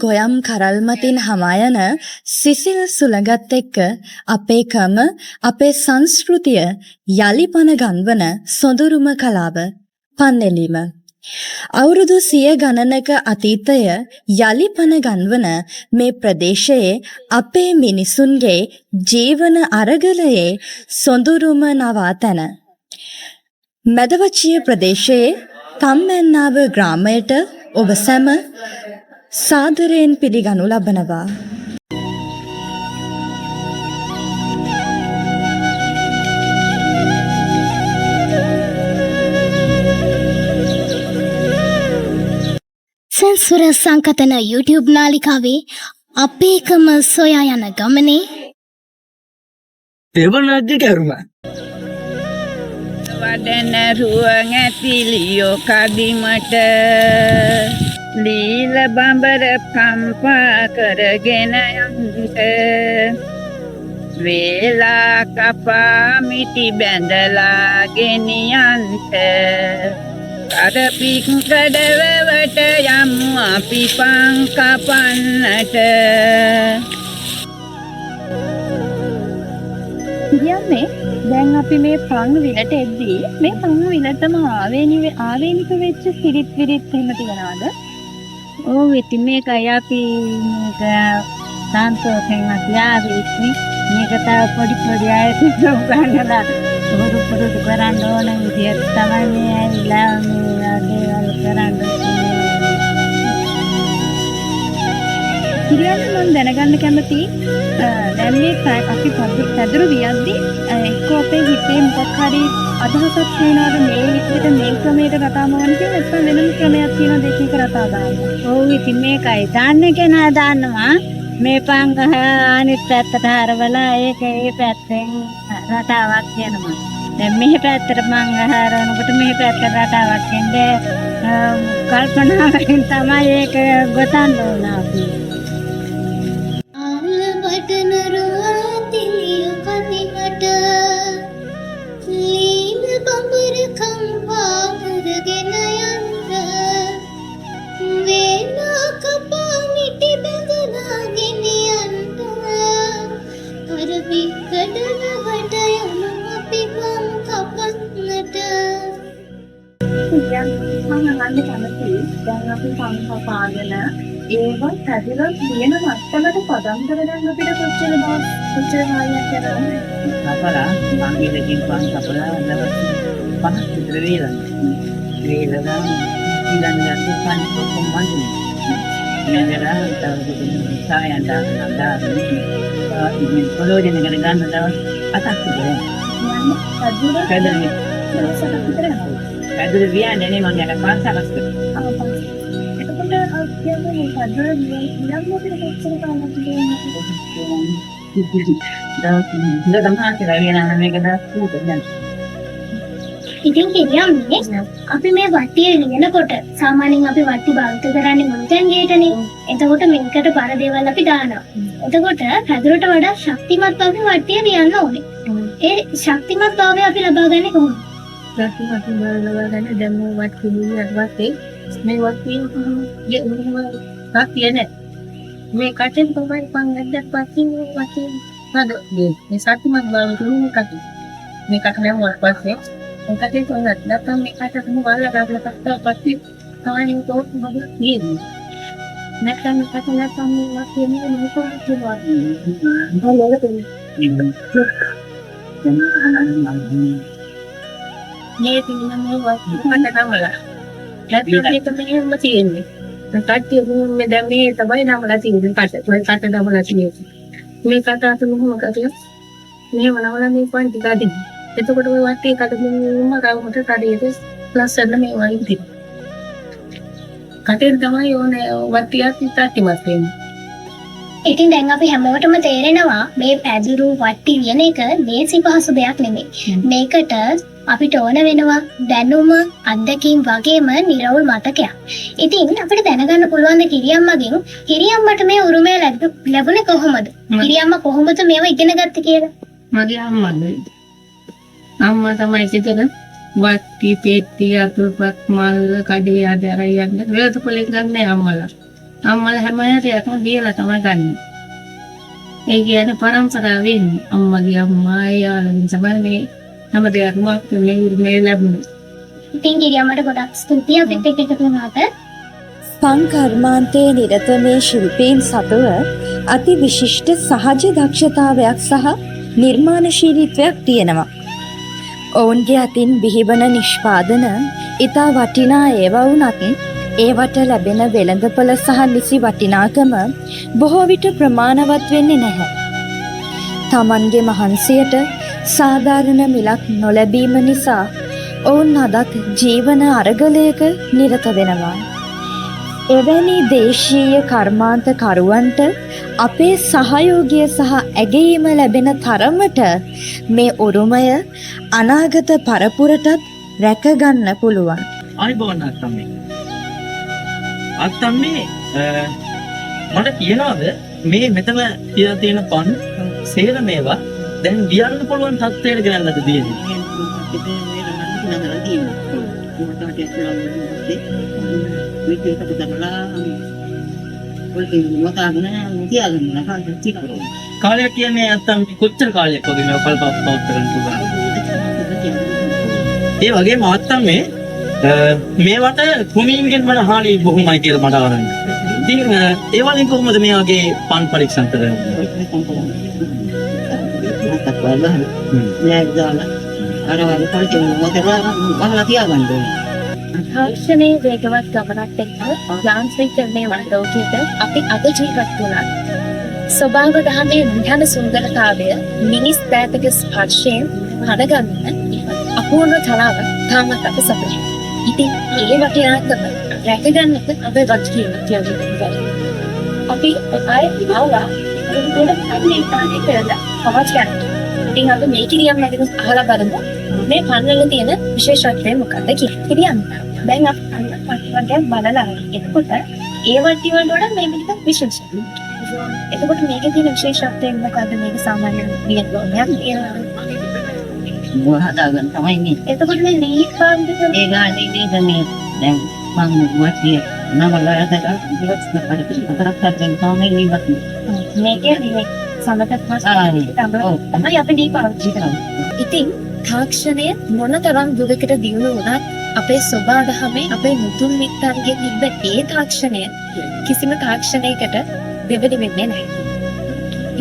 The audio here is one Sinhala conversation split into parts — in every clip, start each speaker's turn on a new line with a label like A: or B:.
A: ගොයම් කරල් මතින් හමා යන සිසිල් සුළඟත් එක්ක අපේකම අපේ සංස්කෘතිය යලි පන ගන්වන සොඳුරුම කලාව පන්නෙලීම. අවුරුදු 100 ගණනක අතීතය යලි පන ගන්වන මේ ප්‍රදේශයේ අපේ මිනිසුන්ගේ ජීවන අරගලයේ සොඳුරුම නවාතැන. මැදවච්චිය ප්‍රදේශයේ තම්මැන්නාව ග්‍රාමයට ඔබ සැම සාදරයෙන් පිළිගනු ලබනවා.
B: සෙන්සුර සංකතන YouTube නාලිකාවේ අපේකම සොයා යන ගමනේ
C: දෙවනද්ද කරුම
D: වඩන රුවන් ඇතිලියෝ කදිමට ලීල බඹර කම්පා කරගෙන යන්ට වේලා කපා මිටි බැඳලා ගෙනියන්ට කරපික් කඩවවට යමු අපි පං කපන්නට. කියන්නේ දැන් අපි මේ පං විලට එද්දී මේ පං විලටම ආවේනික වෙච්ච සිරිත් විරිත් එහෙම තියනවාද? ඔව් ඉතින් මේකයි අපි මේක සාන්තෝසෙන් අධ්‍යාපනයේ මේක තව පොඩි අයත් උගන්වලා පුරුදු කරන්න ඕන විදියට තමයි මේ ඇවිල්ලා මේ දේවල් කරන්න. ඉතින් මම දැනගන්න කැමති දැන් මේ අපි පැදුරු වියද්දී එක්ක අපේ හිතේ මොකක් හරි අදහසක් තියෙනවද මේ විදිහට මේ ක්‍රමයට රටාවමන කියලා නැත්නම් වෙනම ක්‍රමයක් තියෙනවද ඒක රටාව දාන්න. ඔව් ඉතින් මේකයි දාන්න කෙනා දාන්නවා මේ පංගහ අනිත් පැත්තට හරවලා ඒක ඒ පැත්තෙන් රටාවක් කියනවා. දැන් මේ පැත්තට මං හරවනකොට මේ පැත්තට රටාවක් එන්නේ කල්පනාවෙන් තමයි ඒක ගොතන්න ඕන අපි. දැන් අපි සංකපාගෙන ඒවත් ඇදලා කියන මට්ටමට පදම් කරගන්න අපිට කොච්චර කාලයක් යනවද? අපලා සංගීතකින් පන් කපලා ඉඳලා පහක් විතර වේලන. වේලලා ඊළඟට පන් කොම් මන්නේ. ඊළඟට තව සායන් දාන්න ඉතින් පොළොජන ගන්න දවස් 8ක් විතර. යන්නේ කඩුවේ දවසක් විතර යනවා. කඩුවේ වියන්නේ නේ මම යන පාසලස් කරා. එතකොට කියන්නේ කඩුවේ වියන්නේ මොකද කොච්චර කාලයක් ඉතින් කියන්නේ අපි මේ වට්ටිය ලියනකොට සාමාන්‍යයෙන් අපි වට්ටි භාවිත කරන්නේ මොනතෙන් ගේටනේ. එතකොට මේකට බර දේවල් අපි දානවා. එතකොට පැදුරට වඩා ශක්තිමත් අපි වට්ටිය ලියන්න ඕනේ. ඒ ශක්තිමත් භාවය අපි ලබාගන්නේ කොහොමද? ශක්තිමත් ලබාගන්නේ දැන් මේ වට්ටි ලියනවත් මේ වට්ටිය ශක්තිය මේ කටෙන් තමයි පංගද්දක් පස්සේ මේ වටේ නේද මේ ශක්තිමත් භාවය තුරුම කටේ මේ කටේ වල පස්සේ ඒකේ තෝරන්න නැත්නම් මේ කටට මොකක්ද ගාලා පස්සේ තමයි තෝත් මොකද කියන්නේ නැත්නම් මේ කට නැත්නම් මේ කියන්නේ මොකක්ද කියනවා මේ තියන මේ වස්තු කට නමලා නැත්නම් ඒක මෙහෙම තියෙන්නේ කට්ටිය මේ දැන් මේ තමයි නමලා තියෙන්නේ කට නමලා තියෙන්නේ මේ කට අත මොකද කරලා මෙහෙම නමලා මේ පොයින්ට් එක අදින්න එතකොට ඔය වටේ කට මෙහෙම ගාවට කඩේට ප්ලස් එක මේ වයින් තියෙනවා කටේ තමයි ඕනේ වට්ටියක් ඉස්සක්තිමත් වෙන්නේ. ඉතින් දැන් අපි හැමෝටම තේරෙනවා මේ පැදුරු වට්ටි කියන එක ලේසි පහසු දෙයක් නෙමෙයි. මේකට අපිට ඕන වෙනවා දැනුම අත්දැකීම් වගේම නිර්වෘල් මතකයක්. ඉතින් අපිට දැනගන්න පුළුවන් ද කිරියම්මගෙන් කිරියම්මට මේ උරුමය ලැබුණේ කොහොමද? කිරියම්ම කොහොමද මේව ඉගෙන ගත්තේ කියලා? මගේ අම්මා තමයි ඉතින් වට්ටි පෙට්ටි අතුපත් මල් කඩේ ආදරය යන්න වෙලත පොලේ ගන්න අම්මලා. අම්මලා හැම දෙයක්ම දීලා තමයි ගන්න. ඒ කියන්නේ පරම්පරාවෙන් අම්මගේ අම්මා යාළුවෝ තමයි මේ හැම දෙයක්ම මේ ලැබුණේ.
B: ඉතින් ගිරියම්මට ගොඩක් ස්තුතියි අපිත් එක්ක එකතු වුණාට.
A: පංකර්මාන්තයේ නිරත මේ ශිල්පීන් සතුව අති විශිෂ්ට සහජ දක්ෂතාවයක් සහ නිර්මාණශීලීත්වයක් තියෙනවා. ඔවුන්ගේ අතින් බිහිවන නිෂ්පාදන ඉතා වටිනා ඒවා වුණත් ඒවට ලැබෙන වෙළඳපොළ සහ නිසි වටිනාකම බොහෝ විට ප්‍රමාණවත් වෙන්නේ නැහැ. තමන්ගේ මහන්සියට සාධාරණ මිලක් නොලැබීම නිසා ඔවුන් අදත් ජීවන අරගලයක නිරත වෙනවා. එවැනි දේශීය කර්මාන්ත කරුවන්ට අපේ සහයෝගය සහ ඇගීම ලැබෙන තරමට මේ උරුමය අනාගත පරපුරටත් රැකගන්න පුළුවන්.
C: ආයිබෝන් අත්තම්මේ මට කියනවාද මේ මෙතන තියලා තියෙන පන් සේර මේවා දැන් වියන්න පුළුවන් තත්ත්වයට ගෙනල්ලාද දෙන්නේ? කාලයක් කියන්නේ නැත්තම් කොච්චර කාලයක් වගේ මේවා පවත්වා ගන්න පුළුවන්? ඒ වගේම අත්තම්මේ මේවට කුමීන්ගෙන් වන හානි බොහොමයි කියලා මට ආරංචි. ඉතින් ඒ වලින් කොහොමද මේ වගේ පන් පරීක්ෂණ කරන්නේ?
D: තාක්ෂණයේ වේගවත් ගමනත් එක්ක යාන්ත්‍රීකරණය වන ලෝකයක අපි අද ජීවත් වුණා. ස්වභාව දහමේ නිහඬ සුන්දරතාවය මිනිස් දෑතක ස්පර්ශයෙන් හදගන්න අපූර්ව කලාව තාමත් අප සතුටුයි. ඉතින් ඒ වටිනාකම රැකගන්නත් අපේ වගකීම කියලා අපි ආයෙත් ආවා ඒකට කන්නේ ඉතාලි කරලා අවශ්‍යයි. ඉතින් අපි මේ කිරියම් නැතිව අහලා බලමු මේ පන්වල තියෙන විශේෂත්වය මොකක්ද කියලා. කිරියම් දැන් අපි පන්වලට බලලා එතකොට ඒ වටි වලට වඩා මේක ටිකක් විශේෂයි. එතකොට මේකේ තියෙන විශේෂත්වය මොකක්ද? මේක සාමාන්‍ය වියදමක් කියලා
E: හදාගන්න තමයි මේ.
D: එතකොට මේ ලීඩ් පාන්ද
E: ඒ ගානේ නේද මේ දැන් මම වටිය නමලකට ඉවත් කරලා හතරක් තමයි ඉවත්.
D: මේකේ මේ සමතත් තමයි අපි දී පාවිච්චි කරන්නේ. ඉතින් තාක්ෂණය මොනතරම් දුරකට දියුණු වුණත් අපේ සෝබාදහමේ අපේ මුතුන් මිත්තන්ගේ තිබ්බ ඒ තාක්ෂණය කිසිම තාක්ෂණයකට දෙවි වෙන්නේ නැහැ.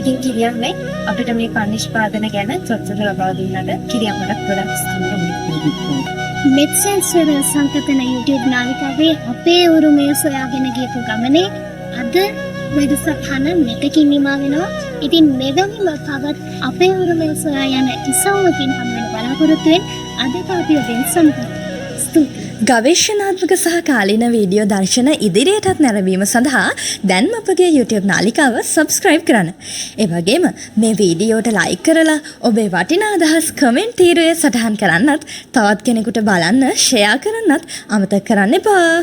D: ඉතින් කිරියම්නේ අපිට මේ පන් නිෂ්පාදන ගැන තොරතුරු ලබා දුන්නට කිරියම්මට ගොඩක් ස්තුතියි.
B: මෙත්සෙන්සර් සංකතන YouTube නාලිකාවේ අපේ උරුමය සොයාගෙන ගියපු ගමනේ අද වැඩසටහන මෙතකින් නිමා වෙනවා. ඉතින් මෙවැනිම තවත් අපේ උරුමය සොයා යන ඉසව්වකින් හම්බෙන බලාපොරොත්තු වෙන අද කාපිය වෙනසක්. ස්තුතියි.
A: ගවේෂණාත්මක සහ කාලීන වීඩියෝ දර්ශන ඉදිරියටත් නැරඹීම සඳහා දැන්ම අපගේ YouTube නාලිකාව subscribe කරන්න. ඒ වගේම මේ වීඩියෝට like කරලා ඔබේ වටිනා අදහස් කමෙන්ට් තීරයේ සටහන් කරන්නත් තවත් කෙනෙකුට බලන්න share කරන්නත් අමතක කරන්න එපා.